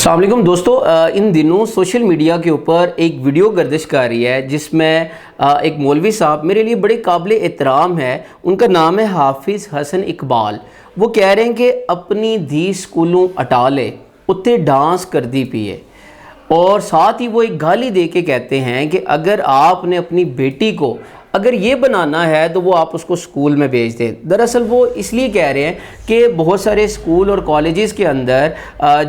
अस्सलाम वालेकुम दोस्तों, इन दिनों सोशल मीडिया के ऊपर एक वीडियो गर्दिश कर रही है जिसमें एक मौलवी साहब मेरे लिए बड़े काबिल एहतराम है। उनका नाम है हाफिज़ हसन इकबाल। वो कह रहे हैं कि अपनी धी स्कूलों अटा ले उत्ते डांस कर दी पिए, और साथ ही वो एक गाली दे के कहते हैं कि अगर आपने अपनी बेटी को अगर ये बनाना है तो वो आप उसको स्कूल में भेज दें। दरअसल वो इसलिए कह रहे हैं कि बहुत सारे स्कूल और कॉलेजेस के अंदर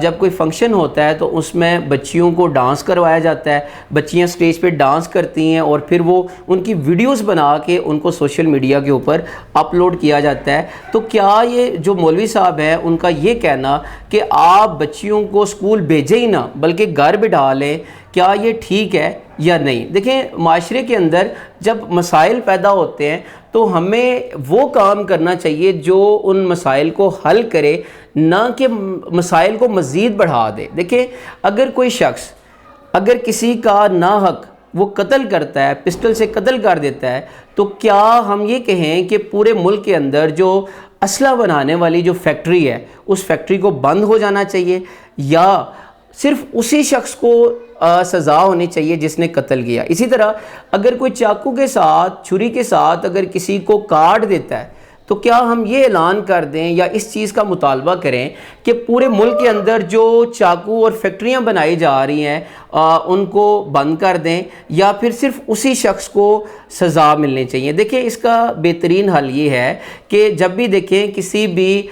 जब कोई फंक्शन होता है तो उसमें बच्चियों को डांस करवाया जाता है, बच्चियां स्टेज पे डांस करती हैं और फिर वो उनकी वीडियोस बना के उनको सोशल मीडिया के ऊपर अपलोड किया जाता है। तो क्या ये जो मौलवी साहब हैं उनका ये कहना कि आप बच्चियों को स्कूल भेजें ही ना बल्कि घर बिठा लें, क्या ये ठीक है या नहीं? देखें, माशरे के अंदर जब मसाइल पैदा होते हैं तो हमें वो काम करना चाहिए जो उन मसाइल को हल करे, ना कि मसाइल को मज़ीद बढ़ा दे। देखें, अगर कोई शख्स अगर किसी का नाहक वो कत्ल करता है, पिस्टल से कत्ल कर देता है, तो क्या हम ये कहें कि पूरे मुल्क के अंदर जो असला बनाने वाली जो फैक्ट्री है उस फैक्ट्री को बंद हो जाना चाहिए, या सिर्फ उसी शख्स को सज़ा होनी चाहिए जिसने कत्ल किया? इसी तरह अगर कोई चाकू के साथ, छुरी के साथ अगर किसी को काट देता है तो क्या हम ये ऐलान कर दें या इस चीज़ का मुतालबा करें कि पूरे मुल्क के अंदर जो चाकू और फैक्ट्रियां बनाई जा रही हैं उनको बंद कर दें, या फिर सिर्फ उसी शख्स को सज़ा मिलनी चाहिए? देखिए, इसका बेहतरीन हल ये है कि जब भी देखें किसी भी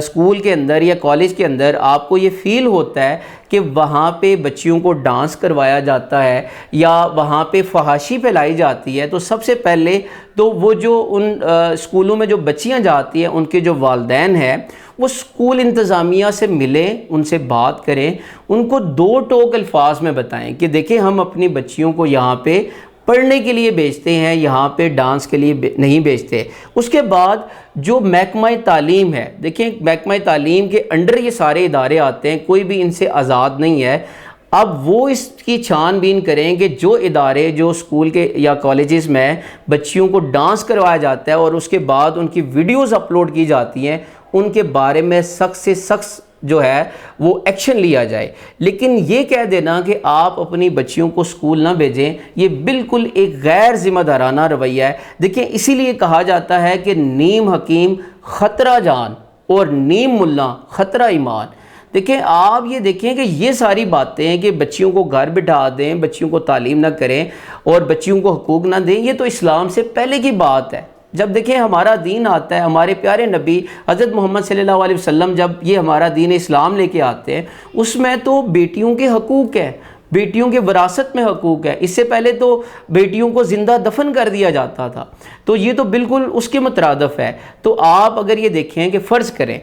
स्कूल के अंदर या कॉलेज के अंदर आपको ये फ़ील होता है कि वहाँ पे बच्चियों को डांस करवाया जाता है या वहाँ पे फहाशी फैलाई जाती है, तो सबसे पहले तो वो जो उन स्कूलों में जो बच्चियाँ जाती हैं उनके जो वालिदैन हैं वो स्कूल इंतज़ामिया से मिलें, उनसे बात करें, उनको दो टोक अल्फाज में बताएं कि देखें, हम अपनी बच्चियों को यहाँ पे पढ़ने के लिए भेजते हैं, यहाँ पे डांस के लिए नहीं भेजते। उसके बाद जो महकमा तालीम है, देखें महकमा तालीम के अंडर ये सारे इदारे आते हैं, कोई भी इनसे आज़ाद नहीं है। अब वो इसकी छानबीन करें कि जो इदारे जो स्कूल के या कॉलेजेस में बच्चियों को डांस करवाया जाता है और उसके बाद उनकी वीडियोस अपलोड की जाती हैं, उनके बारे में सख्त से सख्त जो है वो एक्शन लिया जाए। लेकिन ये कह देना कि आप अपनी बच्चियों को स्कूल ना भेजें, ये बिल्कुल एक गैर जिम्मेदाराना रवैया है। देखिए, इसीलिए कहा जाता है कि नीम हकीम ख़तरा जान और नीम मुल्ला ख़तरा ईमान। देखें, आप ये देखें कि ये सारी बातें हैं कि बच्चियों को घर बिठा दें, बच्चियों को तालीम ना करें और बच्चियों को हुकूक ना दें, ये तो इस्लाम से पहले की बात है। जब देखें हमारा दीन आता है, हमारे प्यारे नबी हज़रत मोहम्मद सल्लल्लाहु अलैहि वसल्लम जब ये हमारा दीन इस्लाम लेके आते हैं, उसमें तो बेटियों के हकूक़ हैं, बेटियों के विरासत में हकूक़ है। इससे पहले तो बेटियों को ज़िंदा दफन कर दिया जाता था, तो ये तो बिल्कुल उसके मुतरादफ़ है। तो आप अगर ये देखें कि फ़र्ज़ करें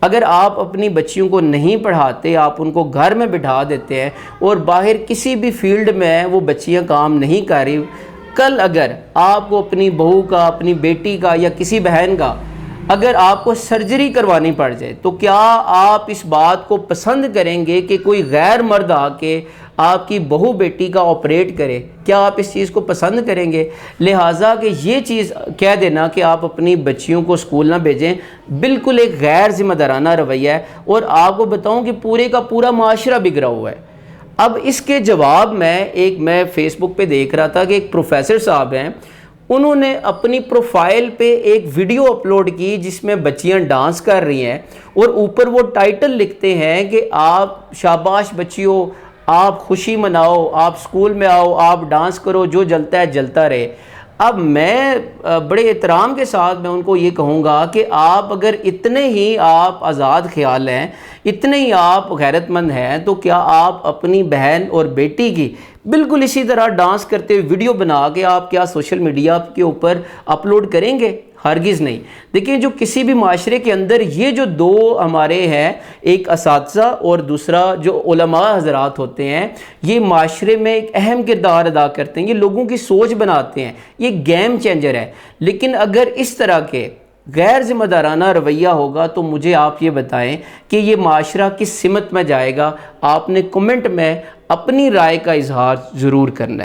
अगर आप अपनी बच्चियों को नहीं पढ़ाते, आप उनको घर में बिठा देते हैं और बाहर किसी भी फील्ड में वो बच्चियां काम नहीं कर रही, कल अगर आपको अपनी बहू का, अपनी बेटी का या किसी बहन का अगर आपको सर्जरी करवानी पड़ जाए, तो क्या आप इस बात को पसंद करेंगे कि कोई गैर मर्द आके आपकी बहू बेटी का ऑपरेट करे? क्या आप इस चीज़ को पसंद करेंगे? लिहाजा कि ये चीज़ कह देना कि आप अपनी बच्चियों को स्कूल ना भेजें बिल्कुल एक गैर जिम्मेदाराना रवैया है। और आपको बताऊं कि पूरे का पूरा माशरा बिगड़ा हुआ है। अब इसके जवाब में मैं फेसबुक पे देख रहा था कि एक प्रोफेसर साहब हैं, उन्होंने अपनी प्रोफाइल पे एक वीडियो अपलोड की जिसमें बच्चियां डांस कर रही हैं और ऊपर वो टाइटल लिखते हैं कि आप शाबाश बच्चियों, आप खुशी मनाओ, आप स्कूल में आओ, आप डांस करो, जो जलता है जलता रहे। अब मैं बड़े एहतराम के साथ मैं उनको ये कहूँगा कि आप अगर इतने ही आप आज़ाद ख्याल हैं, इतने ही आप गैरतमंद हैं, तो क्या आप अपनी बहन और बेटी की बिल्कुल इसी तरह डांस करते हुए वीडियो बना के आप क्या सोशल मीडिया के ऊपर अपलोड करेंगे? हरगिज़ नहीं। देखिए, जो किसी भी माशरे के अंदर ये जो दो हमारे हैं, एक असातिज़ा और दूसरा जो उलमा हज़रात होते हैं, ये माशरे में एक अहम किरदार अदा करते हैं, ये लोगों की सोच बनाते हैं, ये गेम चेंजर है। लेकिन अगर इस तरह के गैर ज़िम्मेदाराना रवैया होगा तो मुझे आप ये बताएं कि ये माशरा किस सिमत में जाएगा? आपने कमेंट में अपनी राय का इजहार ज़रूर करना है।